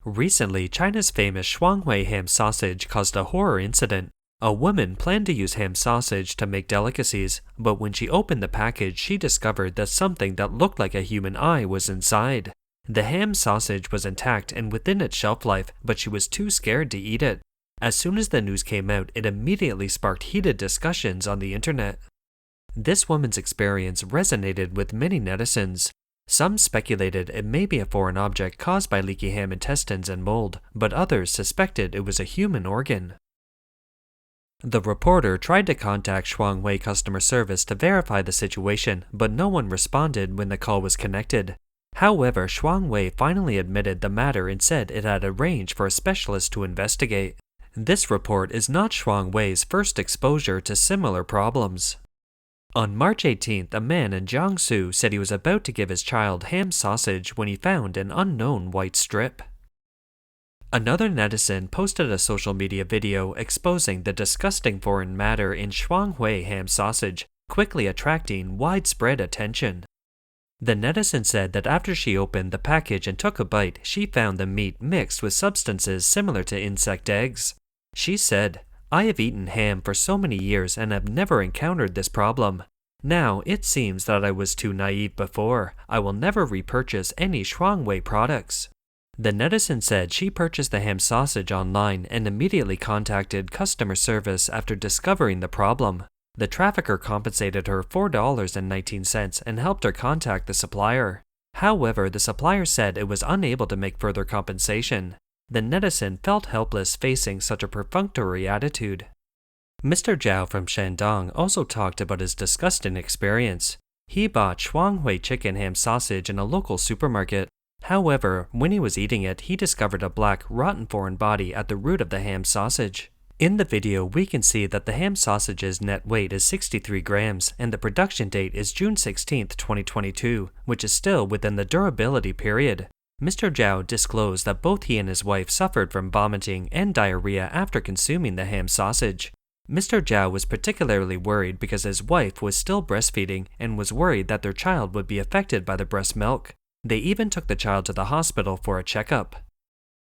Recently, China's famous Shuanghui ham sausage caused a horror incident. A woman planned to use ham sausage to make delicacies, but when she opened the package, she discovered that something that looked like a human eye was inside. The ham sausage was intact and within its shelf life, but she was too scared to eat it. As soon as the news came out, it immediately sparked heated discussions on the internet. This woman's experience resonated with many netizens. Some speculated it may be a foreign object caused by leaky ham intestines and mold, but others suspected it was a human organ. The reporter tried to contact Shuanghui customer service to verify the situation, but no one responded when the call was connected. However, Shuanghui finally admitted the matter and said it had arranged for a specialist to investigate. This report is not Shuanghui's first exposure to similar problems. On March 18th, a man in Jiangsu said he was about to give his child ham sausage when he found an unknown white strip. Another netizen posted a social media video exposing the disgusting foreign matter in Shuanghui ham sausage, quickly attracting widespread attention. The netizen said that after she opened the package and took a bite, she found the meat mixed with substances similar to insect eggs. She said, "I have eaten ham for so many years and have never encountered this problem. Now, it seems that I was too naive before. I will never repurchase any Shuanghui products." The netizen said she purchased the ham sausage online and immediately contacted customer service after discovering the problem. The trafficker compensated her $4.19 and helped her contact the supplier. However, the supplier said it was unable to make further compensation. The netizen felt helpless facing such a perfunctory attitude. Mr. Zhao from Shandong also talked about his disgusting experience. He bought Shuanghui chicken ham sausage in a local supermarket. However, when he was eating it, he discovered a black, rotten foreign body at the root of the ham sausage. In the video, we can see that the ham sausage's net weight is 63 grams and the production date is June 16, 2022, which is still within the durability period. Mr. Zhao disclosed that both he and his wife suffered from vomiting and diarrhea after consuming the ham sausage. Mr. Zhao was particularly worried because his wife was still breastfeeding and was worried that their child would be affected by the breast milk. They even took the child to the hospital for a checkup.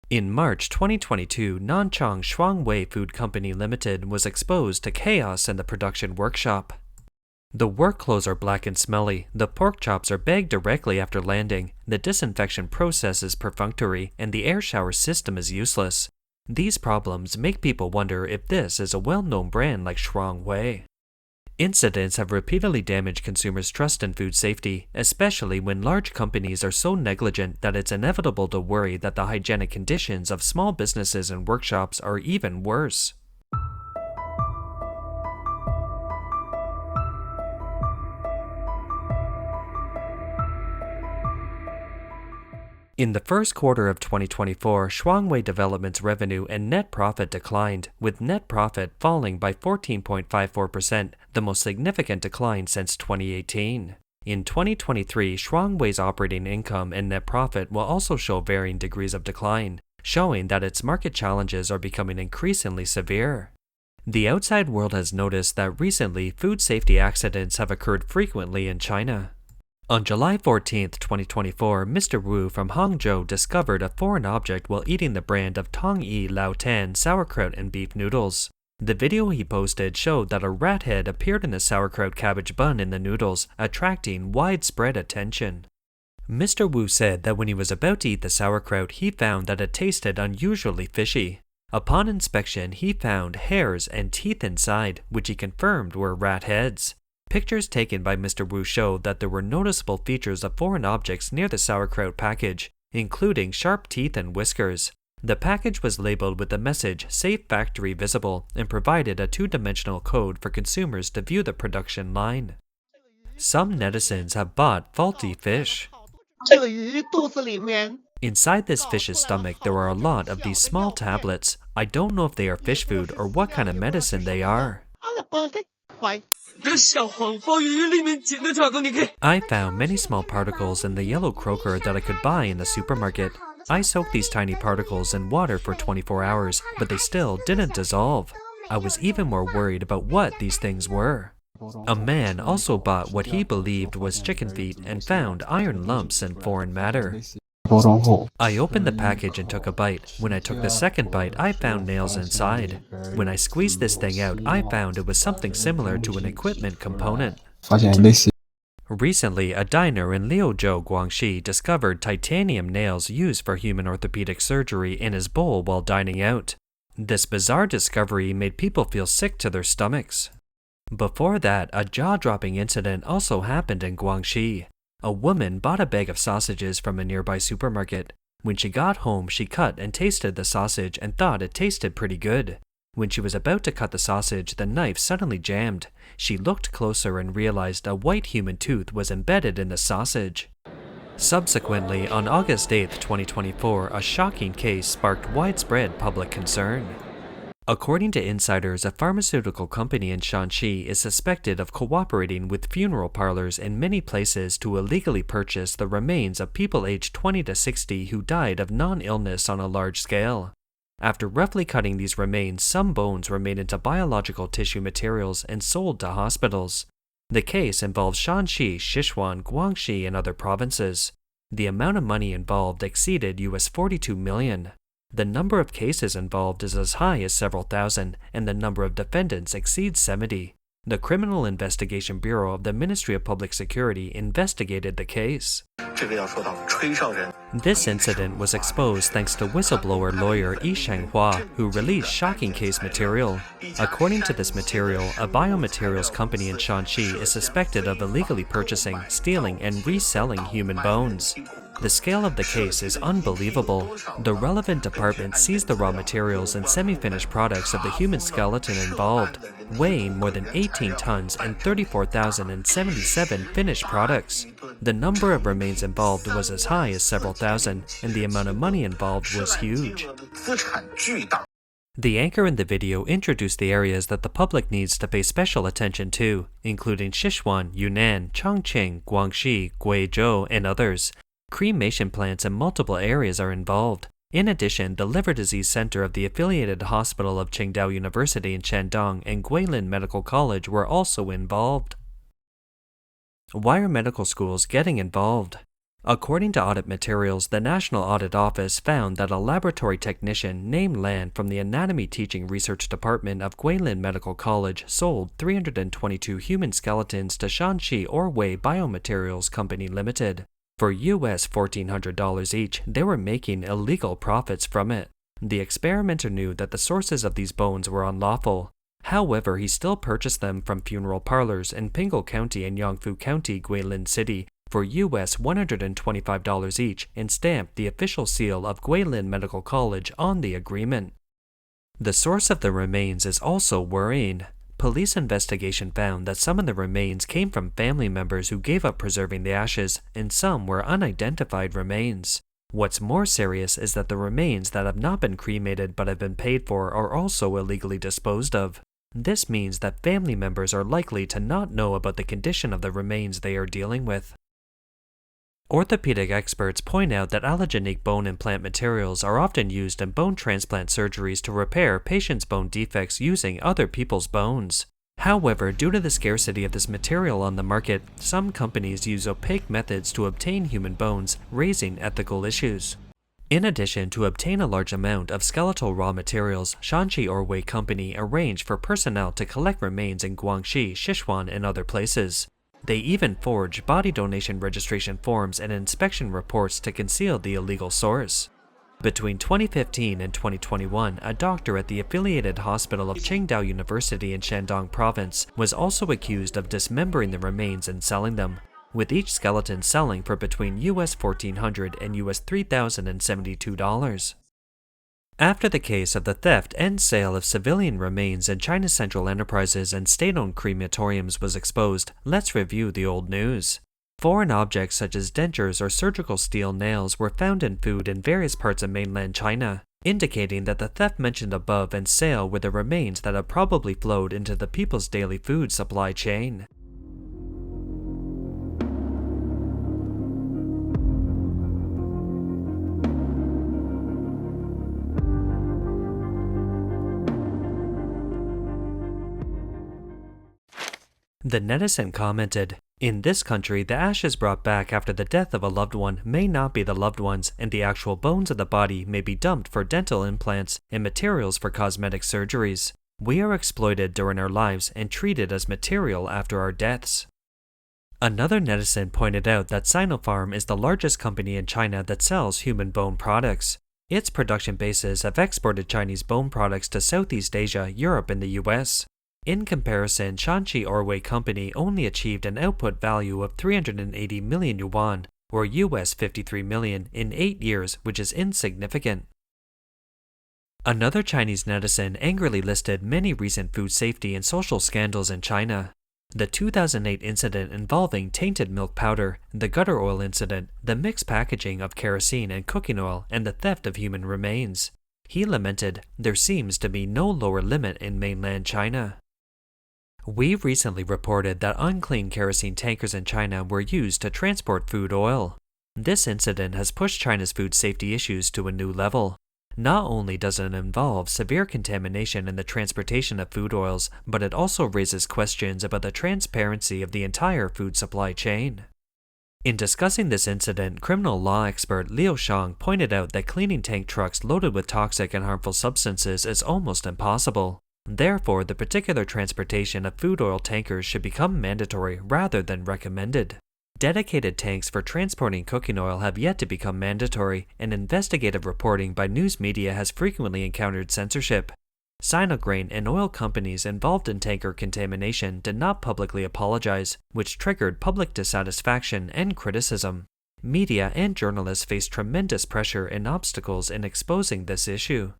In March 2022, Nanchang Shuanghui Food Company Limited was exposed to chaos in the production workshop. The work clothes are black and smelly, the pork chops are bagged directly after landing, the disinfection process is perfunctory, and the air shower system is useless. These problems make people wonder if this is a well-known brand like Shuanghui. Incidents have repeatedly damaged consumers' trust in food safety, especially when large companies are so negligent that it's inevitable to worry that the hygienic conditions of small businesses and workshops are even worse. In the first quarter of 2024, Shuanghui Development's revenue and net profit declined, with net profit falling by 14.54%, the most significant decline since 2018. In 2023, Shuanghui's operating income and net profit will also show varying degrees of decline, showing that its market challenges are becoming increasingly severe. The outside world has noticed that recently food safety accidents have occurred frequently in China. On July 14, 2024, Mr. Wu from Hangzhou discovered a foreign object while eating the brand of Tongyi Laotan sauerkraut and beef noodles. The video he posted showed that a rat head appeared in the sauerkraut cabbage bun in the noodles, attracting widespread attention. Mr. Wu said that when he was about to eat the sauerkraut, he found that it tasted unusually fishy. Upon inspection, he found hairs and teeth inside, which he confirmed were rat heads. Pictures taken by Mr. Wu showed that there were noticeable features of foreign objects near the sauerkraut package, including sharp teeth and whiskers. The package was labeled with the message "Safe Factory Visible" and provided a two-dimensional code for consumers to view the production line. Some netizens have bought faulty fish. Inside this fish's stomach, there are a lot of these small tablets. I don't know if they are fish food or what kind of medicine they are. I found many small particles in the yellow croaker that I could buy in the supermarket. I soaked these tiny particles in water for 24 hours, but they still didn't dissolve. I was even more worried about what these things were. A man also bought what he believed was chicken feet and found iron lumps and foreign matter. I opened the package and took a bite. When I took the second bite, I found nails inside. When I squeezed this thing out, I found it was something similar to an equipment component. Recently, a diner in Liuzhou, Guangxi discovered titanium nails used for human orthopedic surgery in his bowl while dining out. This bizarre discovery made people feel sick to their stomachs. Before that, a jaw-dropping incident also happened in Guangxi. A woman bought a bag of sausages from a nearby supermarket. When she got home, she cut and tasted the sausage and thought it tasted pretty good. When she was about to cut the sausage, the knife suddenly jammed. She looked closer and realized a white human tooth was embedded in the sausage. Subsequently, on August 8, 2024, a shocking case sparked widespread public concern. According to insiders, a pharmaceutical company in Shanxi is suspected of cooperating with funeral parlors in many places to illegally purchase the remains of people aged 20 to 60 who died of non-illness on a large scale. After roughly cutting these remains, some bones were made into biological tissue materials and sold to hospitals. The case involves Shanxi, Sichuan, Guangxi, and other provinces. The amount of money involved exceeded US $42 million. The number of cases involved is as high as several thousand, and the number of defendants exceeds 70. The Criminal Investigation Bureau of the Ministry of Public Security investigated the case. This incident was exposed thanks to whistleblower lawyer Shanxi, who released shocking case material. According to this material, a biomaterials company in Shanxi is suspected of illegally purchasing, stealing, and reselling human bones. The scale of the case is unbelievable. The relevant department seized the raw materials and semi-finished products of the human skeleton involved, weighing more than 18 tons and 34,077 finished products. The number of remains involved was as high as several thousand, and the amount of money involved was huge. The anchor in the video introduced the areas that the public needs to pay special attention to, including Sichuan, Yunnan, Chongqing, Guangxi, Guizhou, and others. Cremation plants in multiple areas are involved. In addition, the Liver Disease Center of the affiliated hospital of Qingdao University in Shandong and Guilin Medical College were also involved. Why are medical schools getting involved? According to audit materials, the National Audit Office found that a laboratory technician named Lan from the Anatomy Teaching Research Department of Guilin Medical College sold 322 human skeletons to Shanxi Orway Biomaterials Company Limited. For US $1,400 each, they were making illegal profits from it. The experimenter knew that the sources of these bones were unlawful. However, he still purchased them from funeral parlors in Pingou County and Yangfu County, Guilin City, for US $125 each and stamped the official seal of Guilin Medical College on the agreement. The source of the remains is also worrying. Police investigation found that some of the remains came from family members who gave up preserving the ashes, and some were unidentified remains. What's more serious is that the remains that have not been cremated but have been paid for are also illegally disposed of. This means that family members are likely to not know about the condition of the remains they are dealing with. Orthopedic experts point out that allogenic bone implant materials are often used in bone transplant surgeries to repair patients' bone defects using other people's bones. However, due to the scarcity of this material on the market, some companies use opaque methods to obtain human bones, raising ethical issues. In addition, to obtain a large amount of skeletal raw materials, Shanxi Orway Company arranged for personnel to collect remains in Guangxi, Sichuan, and other places. They even forged body donation registration forms and inspection reports to conceal the illegal source. Between 2015 and 2021, a doctor at the affiliated hospital of Qingdao University in Shandong Province was also accused of dismembering the remains and selling them, with each skeleton selling for between US $1,400 and US $3,072. After the case of the theft and sale of civilian remains in China's central enterprises and state-owned crematoriums was exposed, let's review the old news. Foreign objects such as dentures or surgical steel nails were found in food in various parts of mainland China, indicating that the theft mentioned above and sale were the remains that have probably flowed into the people's daily food supply chain. The netizen commented, In this country, the ashes brought back after the death of a loved one may not be the loved one's, and the actual bones of the body may be dumped for dental implants and materials for cosmetic surgeries. We are exploited during our lives and treated as material after our deaths. Another netizen pointed out that Sinopharm is the largest company in China that sells human bone products. Its production bases have exported Chinese bone products to Southeast Asia, Europe, and the US. In comparison, Shanxi Company only achieved an output value of 380 million yuan, or US 53 million, in 8 years, which is insignificant. Another Chinese netizen angrily listed many recent food safety and social scandals in China. The 2008 incident involving tainted milk powder, the gutter oil incident, the mixed packaging of kerosene and cooking oil, and the theft of human remains. He lamented, "There seems to be no lower limit in mainland China." We recently reported that unclean kerosene tankers in China were used to transport food oil. This incident has pushed China's food safety issues to a new level. Not only does it involve severe contamination in the transportation of food oils, but it also raises questions about the transparency of the entire food supply chain. In discussing this incident, criminal law expert Liu Shang pointed out that cleaning tank trucks loaded with toxic and harmful substances is almost impossible. Therefore, the particular transportation of food oil tankers should become mandatory rather than recommended. Dedicated tanks for transporting cooking oil have yet to become mandatory, and investigative reporting by news media has frequently encountered censorship. Sinograin and oil companies involved in tanker contamination did not publicly apologize, which triggered public dissatisfaction and criticism. Media and journalists face tremendous pressure and obstacles in exposing this issue.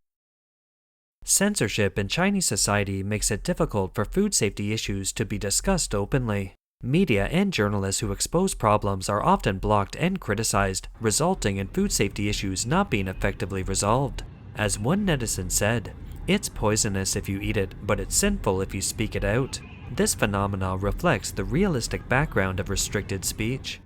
Censorship in Chinese society makes it difficult for food safety issues to be discussed openly. Media and journalists who expose problems are often blocked and criticized, resulting in food safety issues not being effectively resolved. As one netizen said, "It's poisonous if you eat it, but it's sinful if you speak it out." This phenomenon reflects the realistic background of restricted speech.